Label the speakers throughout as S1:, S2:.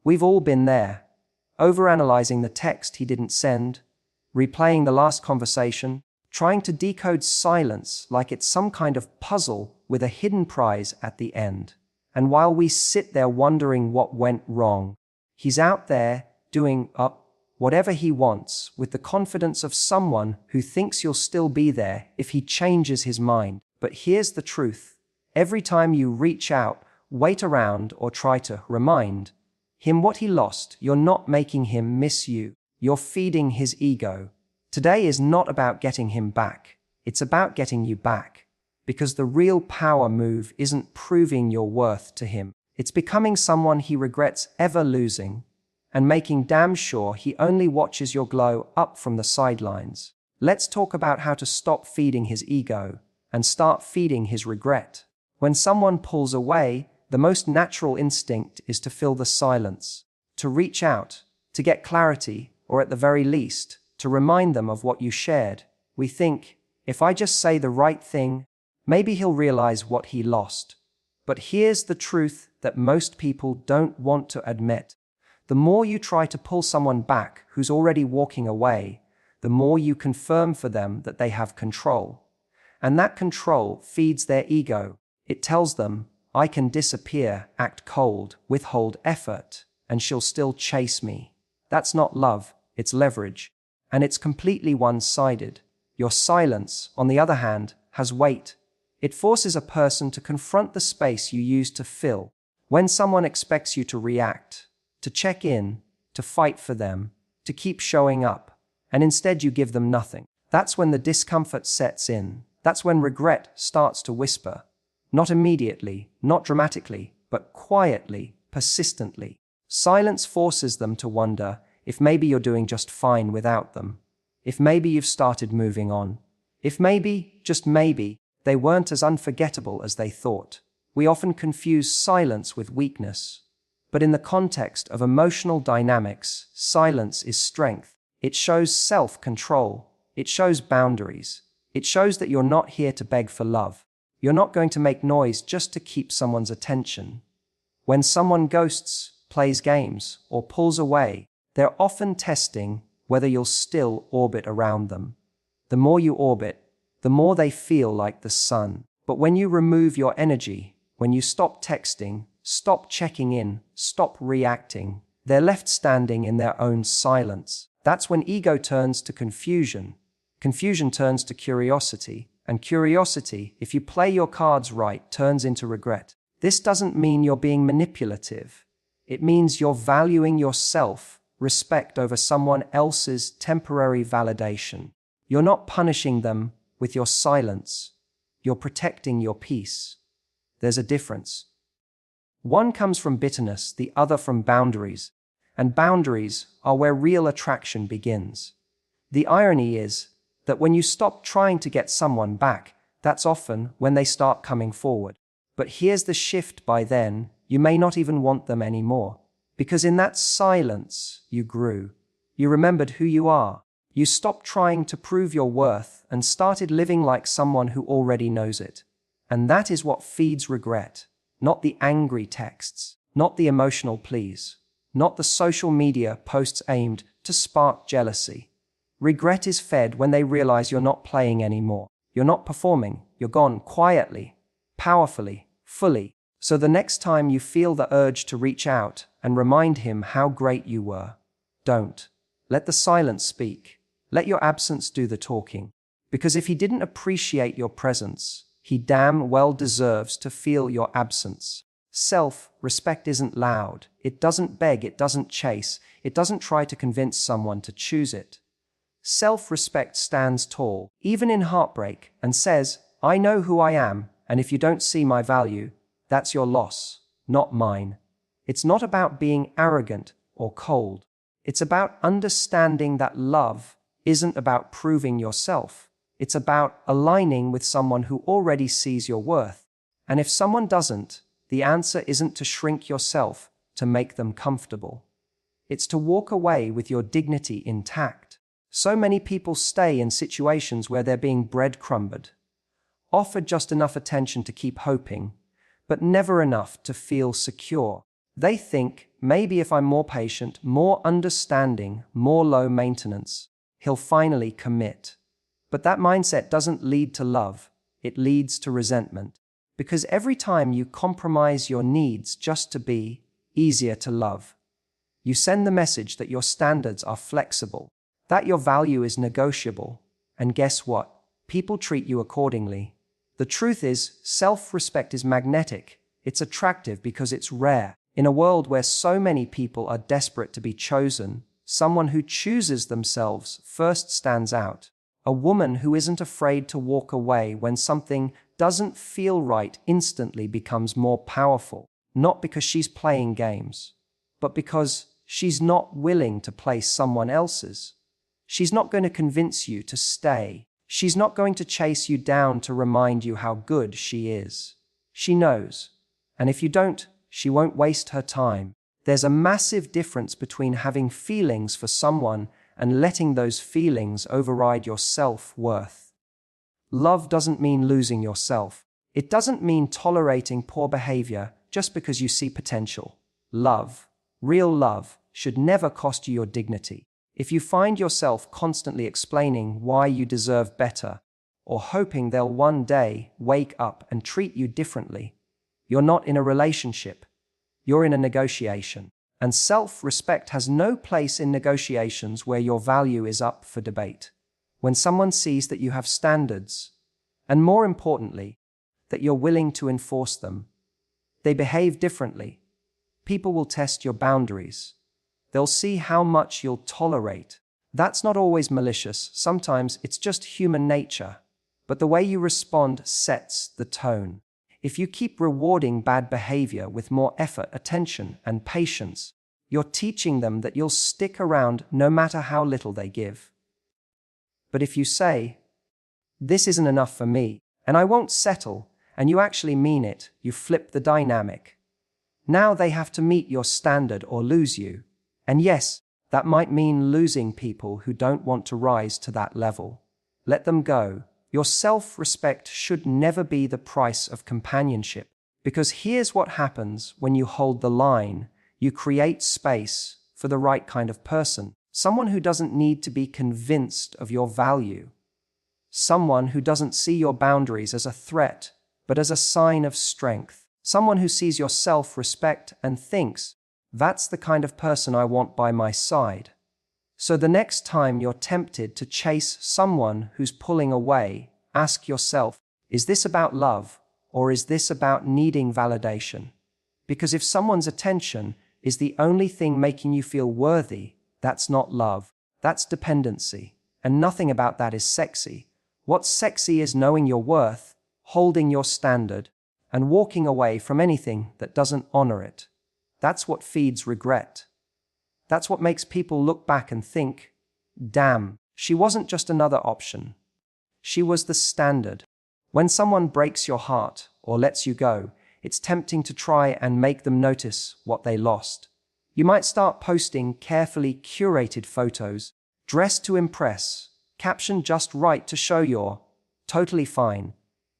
S1: We've all been there, overanalyzing the text he didn't send, replaying the last conversation, trying to decode silence like it's some kind of puzzle with a hidden prize at the end. And while we sit there wondering what went wrong, he's out there doing whatever he wants with the confidence of someone who thinks you'll still be there if he changes his mind. But here's the truth. Every time you reach out, wait around, or try to remind him what he lost, you're not making him miss you. You're feeding his ego. Today is not about getting him back. It's about getting you back. Because the real power move isn't proving your worth to him. It's becoming someone he regrets ever losing and making damn sure he only watches your glow up from the sidelines. Let's talk about how to stop feeding his ego and start feeding his regret. When someone pulls away, the most natural instinct is to fill the silence, to reach out, to get clarity, or at the very least, to remind them of what you shared. We think, if I just say the right thing, maybe he'll realize what he lost. But here's the truth that most people don't want to admit. The more you try to pull someone back who's already walking away, the more you confirm for them that they have control. And that control feeds their ego. It tells them, I can disappear, act cold, withhold effort, and she'll still chase me. That's not love, it's leverage. And it's completely one-sided. Your silence, on the other hand, has weight. It forces a person to confront the space you used to fill. When someone expects you to react, to check in, to fight for them, to keep showing up, and instead you give them nothing, that's when the discomfort sets in. That's when regret starts to whisper. Not immediately, not dramatically, but quietly, persistently. Silence forces them to wonder if maybe you're doing just fine without them. If maybe you've started moving on. If maybe, just maybe, they weren't as unforgettable as they thought. We often confuse silence with weakness. But in the context of emotional dynamics, silence is strength. It shows self-control. It shows boundaries. It shows that you're not here to beg for love. You're not going to make noise just to keep someone's attention. When someone ghosts, plays games, or pulls away, they're often testing whether you'll still orbit around them. The more you orbit, the more they feel like the sun. But when you remove your energy, when you stop texting, stop checking in, stop reacting, they're left standing in their own silence. That's when ego turns to confusion. Confusion turns to curiosity. And curiosity, if you play your cards right, turns into regret. This doesn't mean you're being manipulative. It means you're valuing your self-respect over someone else's temporary validation. You're not punishing them with your silence. You're protecting your peace. There's a difference. One comes from bitterness, the other from boundaries. And boundaries are where real attraction begins. The irony is that when you stop trying to get someone back, that's often when they start coming forward. But here's the shift: by then, you may not even want them anymore. Because in that silence, you grew. You remembered who you are. You stopped trying to prove your worth and started living like someone who already knows it. And that is what feeds regret. Not the angry texts, not the emotional pleas, not the social media posts aimed to spark jealousy. Regret is fed when they realize you're not playing anymore. You're not performing. You're gone quietly, powerfully, fully. So the next time you feel the urge to reach out and remind him how great you were, don't. Let the silence speak. Let your absence do the talking. Because if he didn't appreciate your presence, he damn well deserves to feel your absence. Self-respect isn't loud. It doesn't beg. It doesn't chase. It doesn't try to convince someone to choose it. Self-respect stands tall, even in heartbreak, and says, I know who I am, and if you don't see my value, that's your loss, not mine. It's not about being arrogant or cold. It's about understanding that love isn't about proving yourself. It's about aligning with someone who already sees your worth. And if someone doesn't, the answer isn't to shrink yourself to make them comfortable. It's to walk away with your dignity intact. So many people stay in situations where they're being breadcrumbed, offered just enough attention to keep hoping, but never enough to feel secure. They think, maybe if I'm more patient, more understanding, more low maintenance, he'll finally commit. But that mindset doesn't lead to love, it leads to resentment. Because every time you compromise your needs just to be easier to love, you send the message that your standards are flexible, that your value is negotiable, and guess what? People treat you accordingly. The truth is, self-respect is magnetic. It's attractive because it's rare. In a world where so many people are desperate to be chosen, someone who chooses themselves first stands out. A woman who isn't afraid to walk away when something doesn't feel right instantly becomes more powerful, not because she's playing games, but because she's not willing to play someone else's. She's not going to convince you to stay. She's not going to chase you down to remind you how good she is. She knows. And if you don't, she won't waste her time. There's a massive difference between having feelings for someone and letting those feelings override your self-worth. Love doesn't mean losing yourself. It doesn't mean tolerating poor behavior just because you see potential. Love, real love, should never cost you your dignity. If you find yourself constantly explaining why you deserve better, or hoping they'll one day wake up and treat you differently, you're not in a relationship. You're in a negotiation. And self-respect has no place in negotiations where your value is up for debate. When someone sees that you have standards, and more importantly, that you're willing to enforce them, they behave differently. People will test your boundaries. They'll see how much you'll tolerate. That's not always malicious. Sometimes it's just human nature. But the way you respond sets the tone. If you keep rewarding bad behavior with more effort, attention, and patience, you're teaching them that you'll stick around no matter how little they give. But if you say, "This isn't enough for me, and I won't settle," and you actually mean it, you flip the dynamic. Now they have to meet your standard or lose you. And yes, that might mean losing people who don't want to rise to that level. Let them go. Your self-respect should never be the price of companionship. Because here's what happens when you hold the line. You create space for the right kind of person. Someone who doesn't need to be convinced of your value. Someone who doesn't see your boundaries as a threat, but as a sign of strength. Someone who sees your self-respect and thinks, "That's the kind of person I want by my side." So the next time you're tempted to chase someone who's pulling away, ask yourself, is this about love or is this about needing validation? Because if someone's attention is the only thing making you feel worthy, that's not love, that's dependency. And nothing about that is sexy. What's sexy is knowing your worth, holding your standard, and walking away from anything that doesn't honor it. That's what feeds regret. That's what makes people look back and think, "Damn, she wasn't just another option. She was the standard." When someone breaks your heart or lets you go, it's tempting to try and make them notice what they lost. You might start posting carefully curated photos, dressed to impress, captioned just right to show you're totally fine.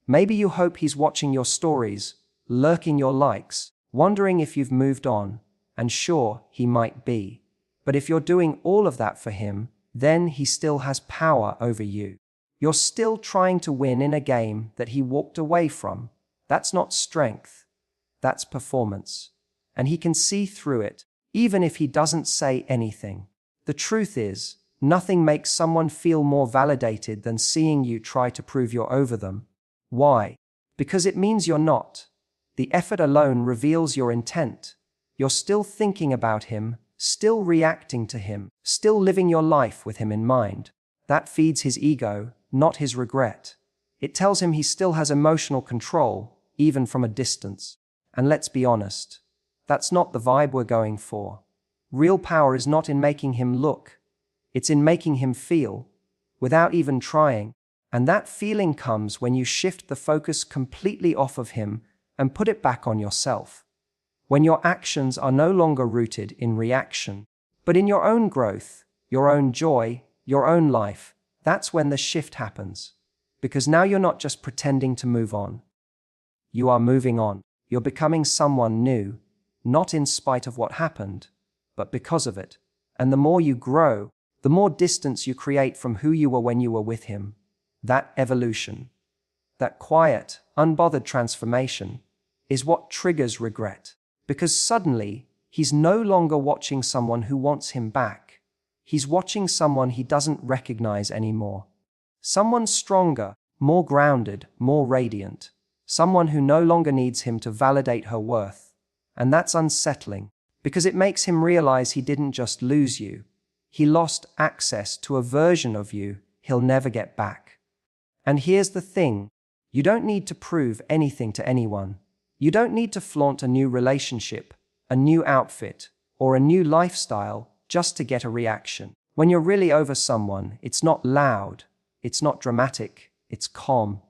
S1: Maybe you hope he's watching your stories, lurking your likes, wondering if you've moved on, and sure, he might be. But if you're doing all of that for him, then he still has power over you. You're still trying to win in a game that he walked away from. That's not strength. That's performance. And he can see through it, even if he doesn't say anything. The truth is, nothing makes someone feel more validated than seeing you try to prove you're over them. Why? Because it means you're not. The effort alone reveals your intent. You're still thinking about him, still reacting to him, still living your life with him in mind. That feeds his ego, not his regret. It tells him he still has emotional control, even from a distance. And let's be honest, that's not the vibe we're going for. Real power is not in making him look. It's in making him feel, without even trying. And that feeling comes when you shift the focus completely off of him and put it back on yourself. When your actions are no longer rooted in reaction, but in your own growth, your own joy, your own life, that's when the shift happens. Because now you're not just pretending to move on. You are moving on. You're becoming someone new. not in spite of what happened, but because of it. And the more you grow, the more distance you create from who you were when you were with him. That evolution, that quiet, unbothered transformation, is what triggers regret. Because suddenly, he's no longer watching someone who wants him back. He's watching someone he doesn't recognize anymore. Someone stronger, more grounded, more radiant. Someone who no longer needs him to validate her worth. And that's unsettling, because it makes him realize he didn't just lose you. He lost access to a version of you he'll never get back. And here's the thing, you don't need to prove anything to anyone. You don't need to flaunt a new relationship, a new outfit, or a new lifestyle just to get a reaction. When you're really over someone, it's not loud, it's not dramatic, it's calm,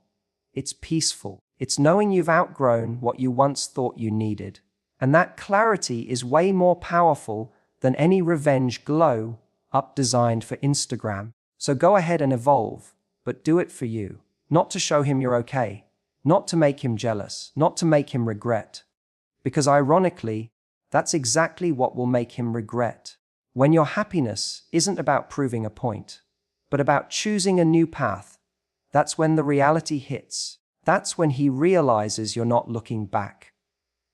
S1: it's peaceful. It's knowing you've outgrown what you once thought you needed. And that clarity is way more powerful than any revenge glow up designed for Instagram. So go ahead and evolve, but do it for you. Not to show him you're okay, not to make him jealous, not to make him regret. Because ironically, that's exactly what will make him regret. When your happiness isn't about proving a point, but about choosing a new path, that's when the reality hits. That's when he realizes you're not looking back,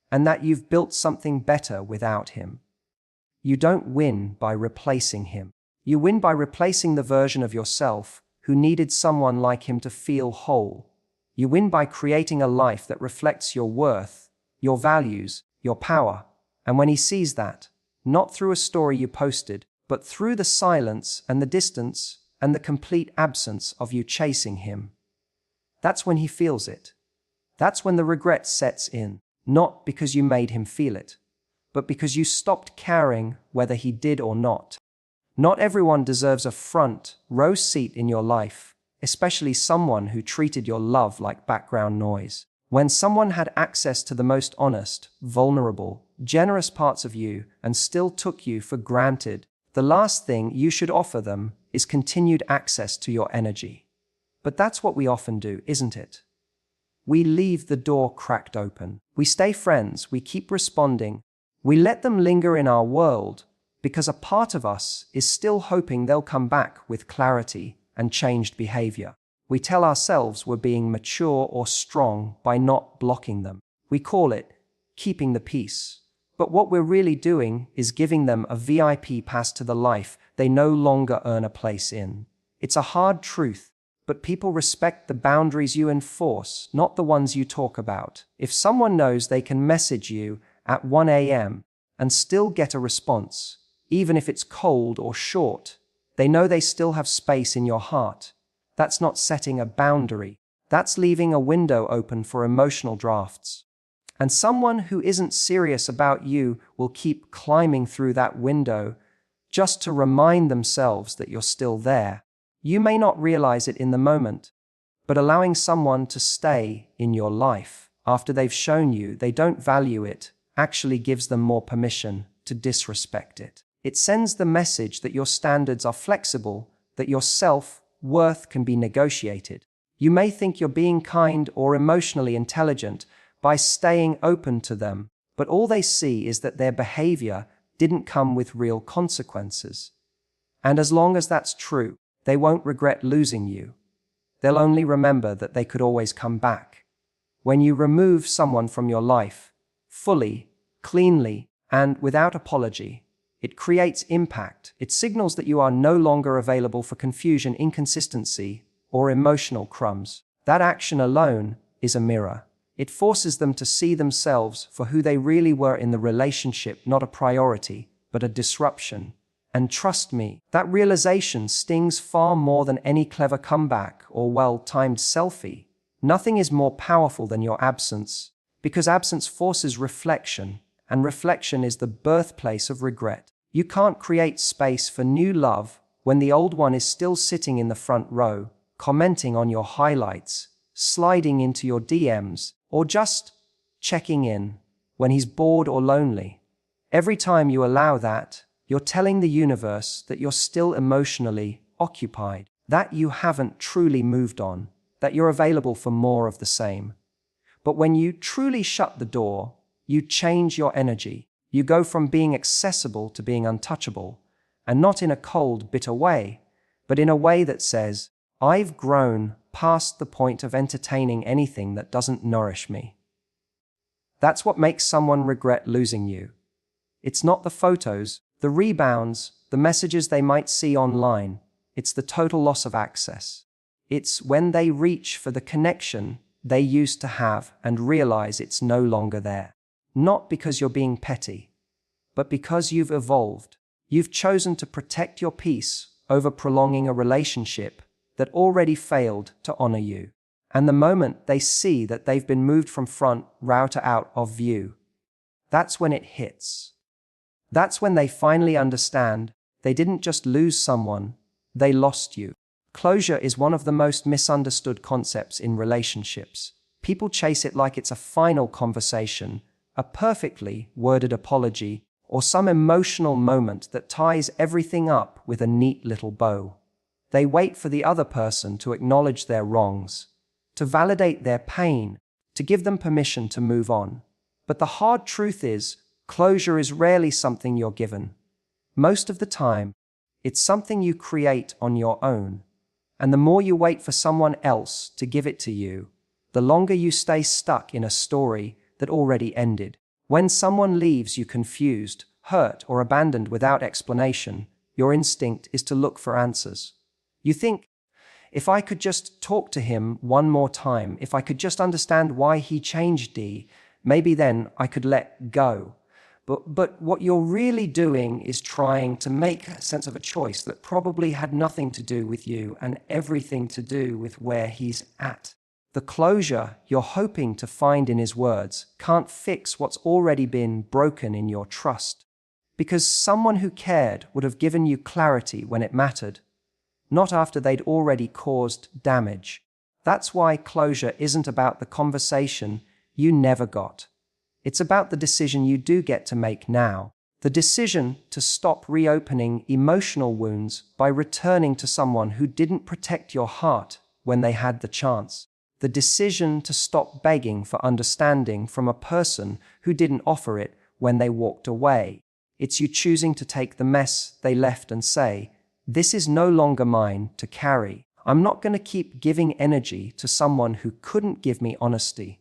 S1: and that you've built something better without him. You don't win by replacing him. You win by replacing the version of yourself who needed someone like him to feel whole. You win by creating a life that reflects your worth, your values, your power. And when he sees that, not through a story you posted, but through the silence and the distance and the complete absence of you chasing him, that's when he feels it. That's when the regret sets in, not because you made him feel it, but because you stopped caring whether he did or not. Not everyone deserves a front row seat in your life, especially someone who treated your love like background noise. When someone had access to the most honest, vulnerable, generous parts of you and still took you for granted, the last thing you should offer them is continued access to your energy. But that's what we often do, isn't it? We leave the door cracked open. We stay friends, we keep responding. We let them linger in our world because a part of us is still hoping they'll come back with clarity and changed behavior. We tell ourselves we're being mature or strong by not blocking them. We call it keeping the peace. But what we're really doing is giving them a VIP pass to the life they no longer earn a place in. It's a hard truth. But people respect the boundaries you enforce, not the ones you talk about. If someone knows they can message you at 1 a.m. and still get a response, even if it's cold or short, they know they still have space in your heart. That's not setting a boundary. That's leaving a window open for emotional drafts. And someone who isn't serious about you will keep climbing through that window just to remind themselves that you're still there. You may not realize it in the moment, but allowing someone to stay in your life after they've shown you they don't value it actually gives them more permission to disrespect it. It sends the message that your standards are flexible, that your self-worth can be negotiated. You may think you're being kind or emotionally intelligent by staying open to them, but all they see is that their behavior didn't come with real consequences. And as long as that's true, they won't regret losing you. They'll only remember that they could always come back. When you remove someone from your life, fully, cleanly, and without apology, it creates impact. It signals that you are no longer available for confusion, inconsistency, or emotional crumbs. That action alone is a mirror. It forces them to see themselves for who they really were in the relationship, not a priority, but a disruption. And trust me, that realization stings far more than any clever comeback or well-timed selfie. Nothing is more powerful than your absence, because absence forces reflection, and reflection is the birthplace of regret. You can't create space for new love when the old one is still sitting in the front row, commenting on your highlights, sliding into your DMs, or just checking in when he's bored or lonely. Every time you allow that, you're telling the universe that you're still emotionally occupied, that you haven't truly moved on, that you're available for more of the same. But when you truly shut the door, you change your energy. You go from being accessible to being untouchable, and not in a cold, bitter way, but in a way that says, I've grown past the point of entertaining anything that doesn't nourish me. That's what makes someone regret losing you. It's not the photos, the rebounds, the messages they might see online. It's the total loss of access. It's when they reach for the connection they used to have and realize it's no longer there. Not because you're being petty, but because you've evolved. You've chosen to protect your peace over prolonging a relationship that already failed to honor you. And the moment they see that they've been moved from front row to out of view, that's when it hits. That's when they finally understand they didn't just lose someone, they lost you. Closure is one of the most misunderstood concepts in relationships. People chase it like it's a final conversation, a perfectly worded apology, or some emotional moment that ties everything up with a neat little bow. They wait for the other person to acknowledge their wrongs, to validate their pain, to give them permission to move on. But the hard truth is, closure is rarely something you're given. Most of the time, it's something you create on your own. And the more you wait for someone else to give it to you, the longer you stay stuck in a story that already ended. When someone leaves you confused, hurt, or abandoned without explanation, your instinct is to look for answers. You think, if I could just talk to him one more time, if I could just understand why he changed, maybe then I could let go. But what you're really doing is trying to make sense of a choice that probably had nothing to do with you and everything to do with where he's at. The closure you're hoping to find in his words can't fix what's already been broken in your trust. Because someone who cared would have given you clarity when it mattered, not after they'd already caused damage. That's why closure isn't about the conversation you never got. It's about the decision you do get to make now. The decision to stop reopening emotional wounds by returning to someone who didn't protect your heart when they had the chance. The decision to stop begging for understanding from a person who didn't offer it when they walked away. It's you choosing to take the mess they left and say, this is no longer mine to carry. I'm not going to keep giving energy to someone who couldn't give me honesty.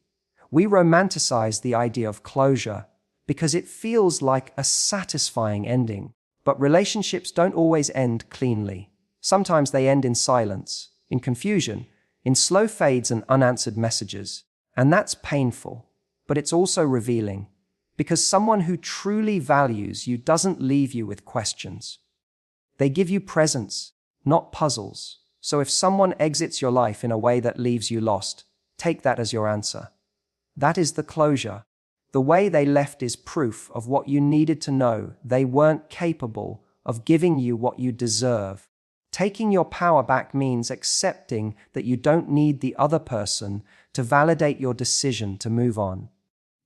S1: We romanticize the idea of closure because it feels like a satisfying ending. But relationships don't always end cleanly. Sometimes they end in silence, in confusion, in slow fades and unanswered messages. And that's painful, but it's also revealing, because someone who truly values you doesn't leave you with questions. They give you presence, not puzzles. So if someone exits your life in a way that leaves you lost, take that as your answer. That is the closure. The way they left is proof of what you needed to know. They weren't capable of giving you what you deserve. Taking your power back means accepting that you don't need the other person to validate your decision to move on.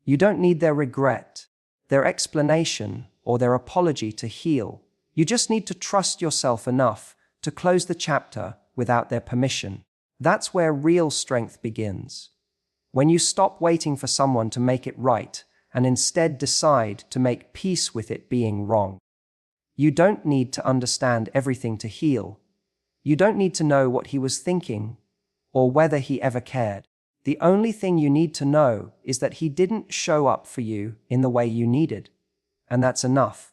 S1: You don't need their regret, their explanation, or their apology to heal. You just need to trust yourself enough to close the chapter without their permission. That's where real strength begins. When you stop waiting for someone to make it right and instead decide to make peace with it being wrong. You don't need to understand everything to heal. You don't need to know what he was thinking or whether he ever cared. The only thing you need to know is that he didn't show up for you in the way you needed. And that's enough.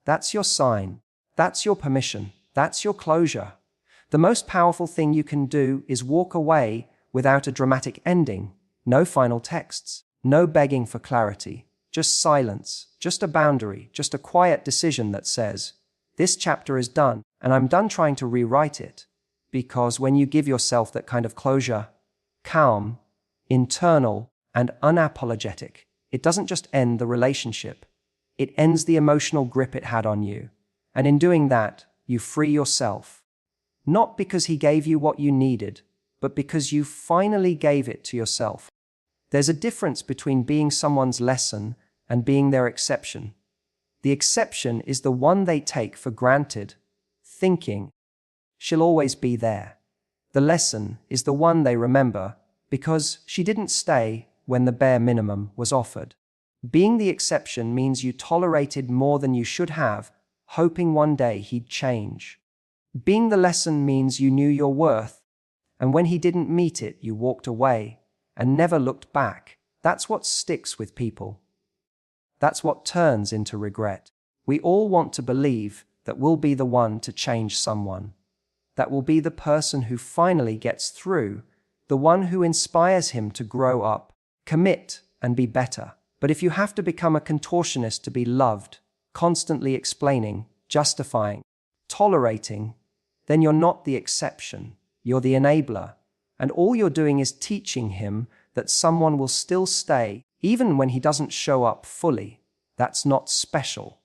S1: That's your sign. That's your permission. That's your closure. The most powerful thing you can do is walk away without a dramatic ending. No final texts. No begging for clarity. Just silence. Just a boundary. Just a quiet decision that says, this chapter is done, and I'm done trying to rewrite it. Because when you give yourself that kind of closure, calm, internal, and unapologetic, it doesn't just end the relationship. It ends the emotional grip it had on you. And in doing that, you free yourself. Not because he gave you what you needed, but because you finally gave it to yourself. There's a difference between being someone's lesson and being their exception. The exception is the one they take for granted, thinking, she'll always be there. The lesson is the one they remember because she didn't stay when the bare minimum was offered. Being the exception means you tolerated more than you should have, hoping one day he'd change. Being the lesson means you knew your worth, and when he didn't meet it, you walked away and never looked back. That's what sticks with people. That's what turns into regret. We all want to believe that we'll be the one to change someone, that will be the person who finally gets through, the one who inspires him to grow up, commit, and be better. But if you have to become a contortionist to be loved, constantly explaining, justifying, tolerating, then you're not the exception, you're the enabler, and all you're doing is teaching him that someone will still stay even when he doesn't show up fully. That's not special.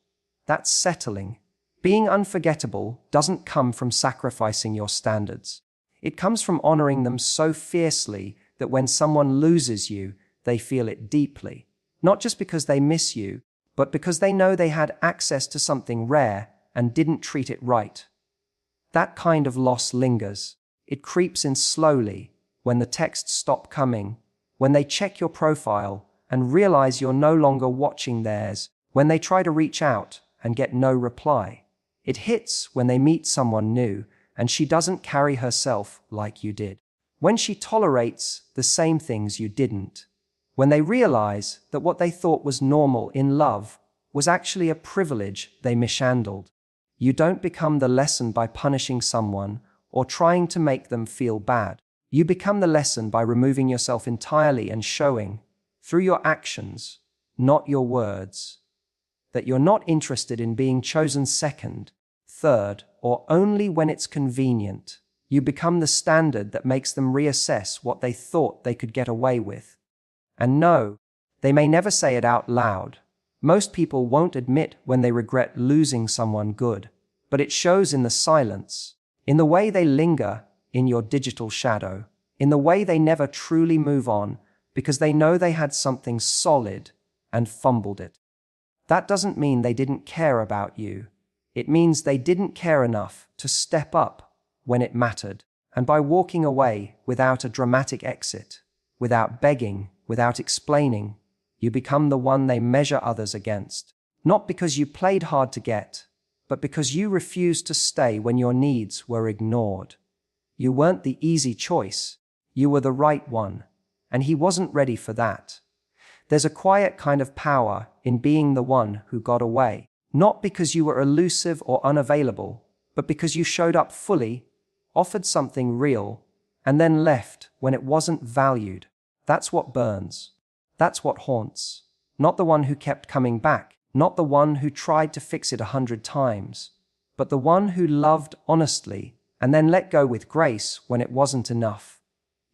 S1: That's settling. Being unforgettable doesn't come from sacrificing your standards. It comes from honoring them so fiercely that when someone loses you, they feel it deeply. Not just because they miss you, but because they know they had access to something rare and didn't treat it right. That kind of loss lingers. It creeps in slowly when the texts stop coming, when they check your profile and realize you're no longer watching theirs, when they try to reach out and get no reply. It hits when they meet someone new and she doesn't carry herself like you did. When she tolerates the same things you didn't. When they realize that what they thought was normal in love was actually a privilege they mishandled. You don't become the lesson by punishing someone or trying to make them feel bad. You become the lesson by removing yourself entirely and showing, through your actions, not your words, that you're not interested in being chosen second, third, or only when it's convenient. You become the standard that makes them reassess what they thought they could get away with. And no, they may never say it out loud. Most people won't admit when they regret losing someone good, but it shows in the silence, in the way they linger in your digital shadow, in the way they never truly move on because they know they had something solid and fumbled it. That doesn't mean they didn't care about you. It means they didn't care enough to step up when it mattered. And by walking away without a dramatic exit, without begging, without explaining, you become the one they measure others against. Not because you played hard to get, but because you refused to stay when your needs were ignored. You weren't the easy choice. You were the right one, and he wasn't ready for that. There's a quiet kind of power in being the one who got away, not because you were elusive or unavailable, but because you showed up fully, offered something real, and then left when it wasn't valued. That's what burns. That's what haunts. Not the one who kept coming back, not the one who tried to fix it 100 times, but the one who loved honestly and then let go with grace when it wasn't enough.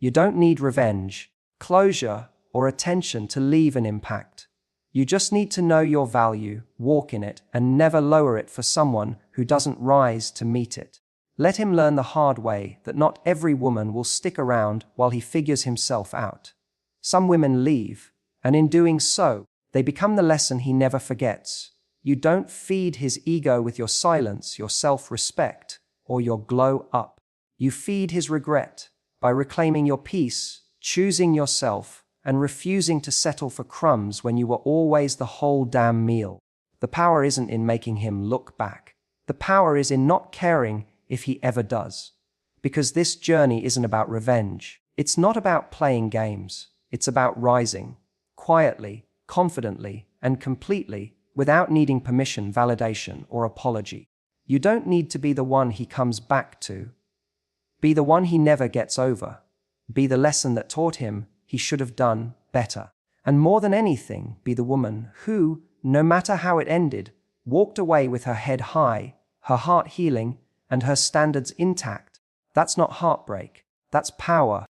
S1: You don't need revenge, closure, or attention to leave an impact. You just need to know your value, walk in it, and never lower it for someone who doesn't rise to meet it. Let him learn the hard way that not every woman will stick around while he figures himself out. Some women leave, and in doing so, they become the lesson he never forgets. You don't feed his ego with your silence, your self-respect, or your glow up. You feed his regret by reclaiming your peace, choosing yourself, and refusing to settle for crumbs when you were always the whole damn meal. The power isn't in making him look back. The power is in not caring if he ever does. Because this journey isn't about revenge. It's not about playing games. It's about rising, quietly, confidently, and completely, without needing permission, validation, or apology. You don't need to be the one he comes back to. Be the one he never gets over. Be the lesson that taught him he should have done better. And more than anything, be the woman who, no matter how it ended, walked away with her head high, her heart healing, and her standards intact. That's not heartbreak. That's power.